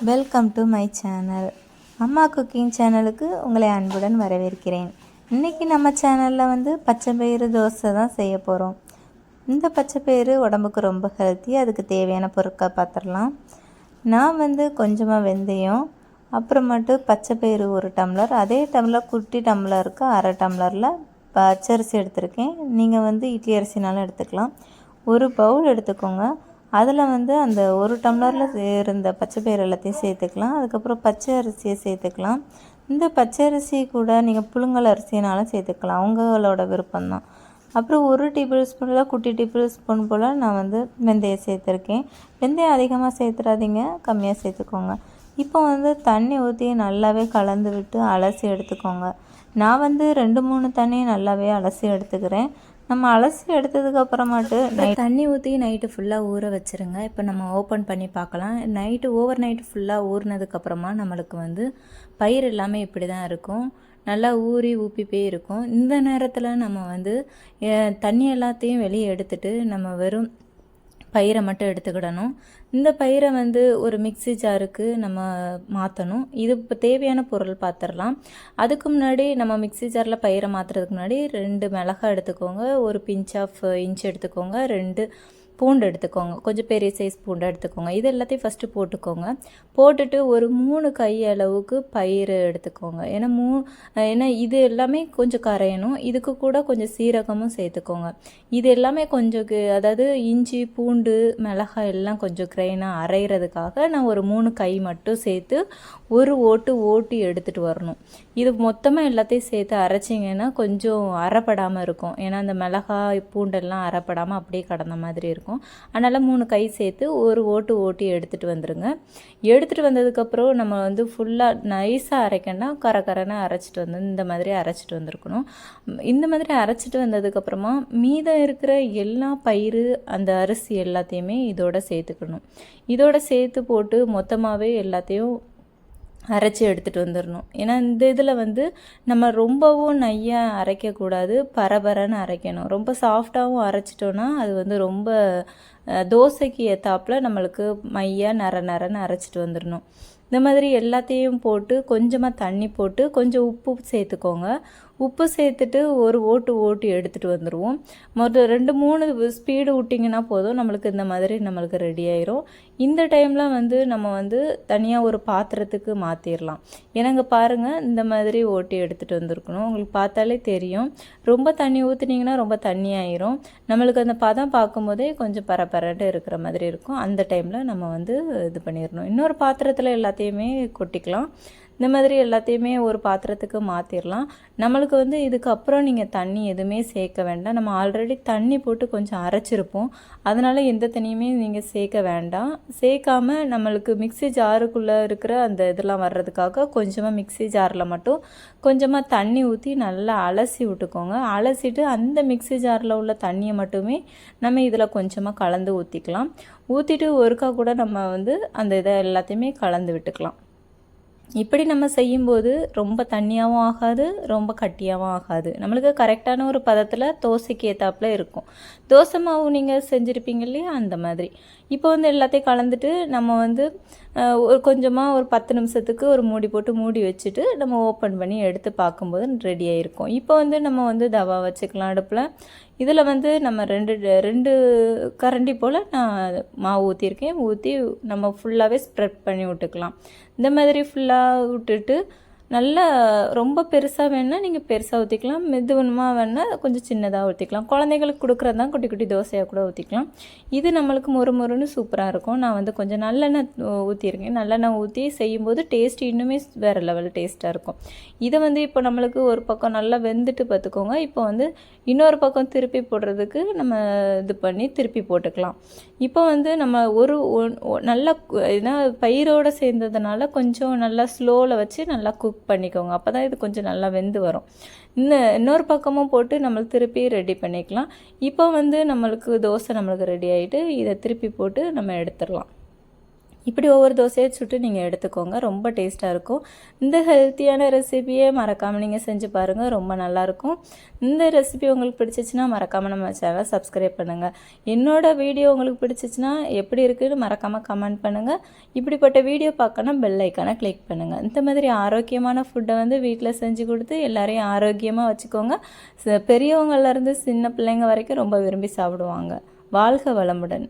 Welcome to my channel. அம்மா cooking சேனலுக்கு உங்களை அன்புடன் வரவேற்கிறேன். இன்றைக்கி நம்ம சேனலில் பச்சைப்பயிறு தோசை தான் செய்ய போகிறோம். இந்த பச்சைப்பயிறு உடம்புக்கு ரொம்ப ஹெல்த்தி. அதுக்கு தேவையான பொருட்கள் பார்த்துடலாம். நான் கொஞ்சமாக வெந்தயம், அப்புறமேட்டு பச்சைப்பயிறு 1 டம்ளர், அதே டம்ளர் குட்டி டம்ளருக்கு அரை டம்ளரில் பச்சரிசி எடுத்திருக்கேன். நீங்கள் இட்லி அரிசினாலும் எடுத்துக்கலாம். ஒரு பவுல் எடுத்துக்கோங்க. அதில் அந்த 1 டம்ளரில் இருந்த பச்சைப்பயிறு எல்லாத்தையும் சேர்த்துக்கலாம். அதுக்கப்புறம் பச்சை அரிசியை சேர்த்துக்கலாம். இந்த பச்சை அரிசி கூட நீங்கள் புழுங்கல் அரிசினாலும் சேர்த்துக்கலாம், அவங்களோட விருப்பம்தான். அப்புறம் 1 டேபிள் ஸ்பூனில் குட்டி டேபிள் ஸ்பூன் போல் நான் வெந்தயம் சேர்த்துருக்கேன். வெந்தயம் அதிகமாக சேர்த்துறாதீங்க, கம்மியாக சேர்த்துக்கோங்க. இப்போ தண்ணி ஊற்றி நல்லாவே கலந்து விட்டு அலசி எடுத்துக்கோங்க. நான் 2-3 தண்ணி நல்லாவே அலசி எடுத்துக்கிறேன். நம்ம அலசி எடுத்ததுக்கப்புறமாட்டு தண்ணி ஊற்றி நைட்டு ஃபுல்லாக ஊற வச்சுருங்க. இப்போ நம்ம ஓப்பன் பண்ணி பார்க்கலாம். ஓவர் நைட்டு ஃபுல்லாக ஊறினதுக்கப்புறமா நம்மளுக்கு பயிர் எல்லாமே இப்படி தான் இருக்கும், நல்லா ஊறி ஊப்பி போய் இருக்கும். இந்த நேரத்தில் நம்ம தண்ணி எல்லாத்தையும் வெளியே எடுத்துட்டு நம்ம வெறும் பயிரை மட்டும் எடுத்துக்கிடணும். இந்த பயிரை ஒரு மிக்சி ஜாருக்கு நம்ம மாற்றணும். இது இப்போ தேவையான பொருள் பார்த்துடலாம். அதுக்கு முன்னாடி நம்ம மிக்சி ஜாரில் பயிரை மாற்றுறதுக்கு முன்னாடி 2 மிளகாய் எடுத்துக்கோங்க, ஒரு பிஞ்ச் ஆஃப் இஞ்சி எடுத்துக்கோங்க, 2 பூண்டு எடுத்துக்கோங்க, கொஞ்சம் பெரிய சைஸ் பூண்டு எடுத்துக்கோங்க. இது எல்லாத்தையும் ஃபஸ்ட்டு போட்டுக்கோங்க. போட்டுட்டு ஒரு 3 கை அளவுக்கு பயிர் எடுத்துக்கோங்க. ஏன்னா இது எல்லாமே கொஞ்சம் கரையணும். இதுக்கு கூட கொஞ்சம் சீரகமும் சேர்த்துக்கோங்க. இது எல்லாமே கொஞ்சம் அதாவது இஞ்சி பூண்டு மிளகாய் எல்லாம் கொஞ்சம் கிரைனாக அரைகிறதுக்காக நான் ஒரு 3 கை மட்டும் சேர்த்து ஒரு ஓட்டி எடுத்துகிட்டு வரணும். இது மொத்தமாக எல்லாத்தையும் சேர்த்து அரைச்சிங்கன்னா கொஞ்சம் அரைப்படாமல் இருக்கும். ஏன்னா அந்த மிளகாய் பூண்டெல்லாம் அரைப்படாமல் அப்படியே கடந்த மாதிரி இருக்கும். அதனால் 3 கை சேர்த்து ஒரு ஓட்டி எடுத்துகிட்டு வந்துடுங்க. எடுத்துகிட்டு வந்ததுக்கப்புறம் நம்ம ஃபுல்லாக நைஸாக அரைக்கணும்னா கரன்னு அரைச்சிட்டு இந்த மாதிரி அரைச்சிட்டு வந்திருக்கணும். இந்த மாதிரி அரைச்சிட்டு வந்ததுக்கப்புறமா மீதம் இருக்கிற எல்லா பயிறு அந்த அரிசி எல்லாத்தையுமே இதோட சேர்த்துக்கணும். இதோட சேர்த்து போட்டு மொத்தமாகவே எல்லாத்தையும் அரைச்சி எடுத்துகிட்டு வந்துடணும். ஏன்னா இந்த இதில் நம்ம ரொம்பவும் நையாக அரைக்கக்கூடாது, பரபரன்னு அரைக்கணும். ரொம்ப சாஃப்டாகவும் அரைச்சிட்டோன்னா அது ரொம்ப தோசைக்கு ஏற்றாப்புல நம்மளுக்கு மையாக நரன்னு அரைச்சிட்டு வந்துடணும். இந்த மாதிரி எல்லாத்தையும் போட்டு கொஞ்சமாக தண்ணி போட்டு கொஞ்சம் உப்பு சேர்த்துக்கோங்க. உப்பு சேர்த்துட்டு ஒரு ஓட்டி எடுத்துகிட்டு வந்துடுவோம். மொத்தம் 2-3 ஸ்பீடு விட்டிங்கன்னா போதும், நம்மளுக்கு இந்த மாதிரி நம்மளுக்கு ரெடி ஆயிரும். இந்த டைமில் நம்ம தனியாக ஒரு பாத்திரத்துக்கு மாற்றிடலாம். ஏன்னாங்க பாருங்கள், இந்த மாதிரி ஓட்டி எடுத்துகிட்டு வந்திருக்கணும். உங்களுக்கு பார்த்தாலே தெரியும். ரொம்ப தண்ணி ஊற்றுனீங்கன்னா ரொம்ப தண்ணி ஆயிரும். நம்மளுக்கு அந்த பதம் பார்க்கும்போதே கொஞ்சம் பரபரட்டு இருக்கிற மாதிரி இருக்கும். அந்த டைமில் நம்ம இது பண்ணிடணும். இன்னொரு பாத்திரத்தில் எல்லாத்தையுமே கொட்டிக்கலாம். இந்த மாதிரி எல்லாத்தையுமே ஒரு பாத்திரத்துக்கு மாற்றிடலாம். நம்மளுக்கு இதுக்கப்புறம் நீங்கள் தண்ணி எதுவுமே சேர்க்க வேண்டாம். நம்ம ஆல்ரெடி தண்ணி போட்டு கொஞ்சம் அரைச்சிருப்போம். அதனால் எந்த தண்ணியுமே நீங்கள் சேர்க்க வேண்டாம். சேர்க்காம நம்மளுக்கு மிக்சி ஜாருக்குள்ளே இருக்கிற அந்த இதெல்லாம் வர்றதுக்காக கொஞ்சமாக மிக்சி ஜாரில் மட்டும் கொஞ்சமாக தண்ணி ஊற்றி நல்லா அலசி விட்டுக்கோங்க. அலசிட்டு அந்த மிக்சி ஜாரில் உள்ள தண்ணியை மட்டுமே நம்ம இதில் கொஞ்சமாக கலந்து ஊற்றிக்கலாம். ஊற்றிட்டு ஒருக்கா கூட நம்ம அந்த இதை எல்லாத்தையுமே கலந்து விட்டுக்கலாம். இப்படி நம்ம செய்யும்போது ரொம்ப தண்ணியாகவும் ஆகாது, ரொம்ப கட்டியாகவும் ஆகாது. நம்மளுக்கு கரெக்டான ஒரு பதத்தில் தோசைக்கு ஏற்றாப்புல இருக்கும். தோசை மாவு நீங்கள் செஞ்சுருப்பீங்க இல்லையா, அந்த மாதிரி. இப்போ எல்லாத்தையும் கலந்துட்டு நம்ம ஒரு கொஞ்சமாக ஒரு 10 நிமிஷத்துக்கு ஒரு மூடி போட்டு மூடி வச்சுட்டு நம்ம ஓப்பன் பண்ணி எடுத்து பார்க்கும்போது ரெடி ஆகிருக்கும். இப்போ நம்ம தவா வச்சுக்கலாம் அடுப்பில். இதில் நம்ம 2 கரண்டி போல் நான் மாவு ஊற்றிருக்கேன். ஊற்றி நம்ம ஃபுல்லாகவே ஸ்ப்ரெட் பண்ணி விட்டுக்கலாம். இந்த மாதிரி ஃபுல்லாக விட்டுட்டு நல்லா ரொம்ப பெருசாக வேணால் நீங்கள் பெருசாக ஊற்றிக்கலாம், மெதுவனமாக வேணால் கொஞ்சம் சின்னதாக ஊற்றிக்கலாம். குழந்தைங்களுக்கு கொடுக்குறது தான் குட்டி குட்டி தோசையாக கூட ஊற்றிக்கலாம். இது நம்மளுக்கு மொறுன்னு சூப்பராக இருக்கும். நான் கொஞ்சம் நல்லெண்ணெய் ஊற்றிருக்கேன். நல்லெண்ணெய் ஊற்றி செய்யும்போது டேஸ்ட் இன்னுமே வேறு லெவல் டேஸ்ட்டாக இருக்கும். இதை இப்போ நம்மளுக்கு ஒரு பக்கம் நல்லா வெந்துட்டு பார்த்துக்கோங்க. இப்போ இன்னொரு பக்கம் திருப்பி போடுறதுக்கு நம்ம இது பண்ணி திருப்பி போட்டுக்கலாம். இப்போ நம்ம நல்லா ஏன்னா பயிரோடு சேர்ந்ததுனால கொஞ்சம் நல்லா ஸ்லோவில் வச்சு நல்லா குக் பண்ணிக்கோங்க. அப்போ தான் இது கொஞ்சம் நல்லா வெந்து வரும். இன்னொரு பக்கமும் போட்டு நம்மளுக்கு திருப்பி ரெடி பண்ணிக்கலாம். இப்போ நம்மளுக்கு தோசை நம்மளுக்கு ரெடி ஆகிட்டு இதை திருப்பி போட்டு நம்ம எடுத்துடலாம். இப்படி ஒவ்வொரு தோசையை சுட்டு நீங்கள் எடுத்துக்கோங்க. ரொம்ப டேஸ்ட்டாக இருக்கும். இந்த ஹெல்த்தியான ரெசிபியை மறக்காமல் நீங்கள் செஞ்சு பாருங்கள். ரொம்ப நல்லாயிருக்கும். இந்த ரெசிபி உங்களுக்கு பிடிச்சிச்சின்னா மறக்காமல் நம்ம சேனலை சப்ஸ்கிரைப் பண்ணுங்கள். என்னோடய வீடியோ உங்களுக்கு பிடிச்சிச்சின்னா எப்படி இருக்குதுன்னு மறக்காமல் கமெண்ட் பண்ணுங்கள். இப்படிப்பட்ட வீடியோ பார்க்கணும் பெல் ஐக்கானை கிளிக் பண்ணுங்கள். இந்த மாதிரி ஆரோக்கியமான ஃபுட்டை வந்து வீட்டில் செஞ்சு கொடுத்து எல்லாரையும் ஆரோக்கியமாக வச்சுக்கோங்க. பெரியவங்கள்லேருந்து சின்ன பிள்ளைங்க வரைக்கும் ரொம்ப விரும்பி சாப்பிடுவாங்க. வாழ்க வளமுடன்.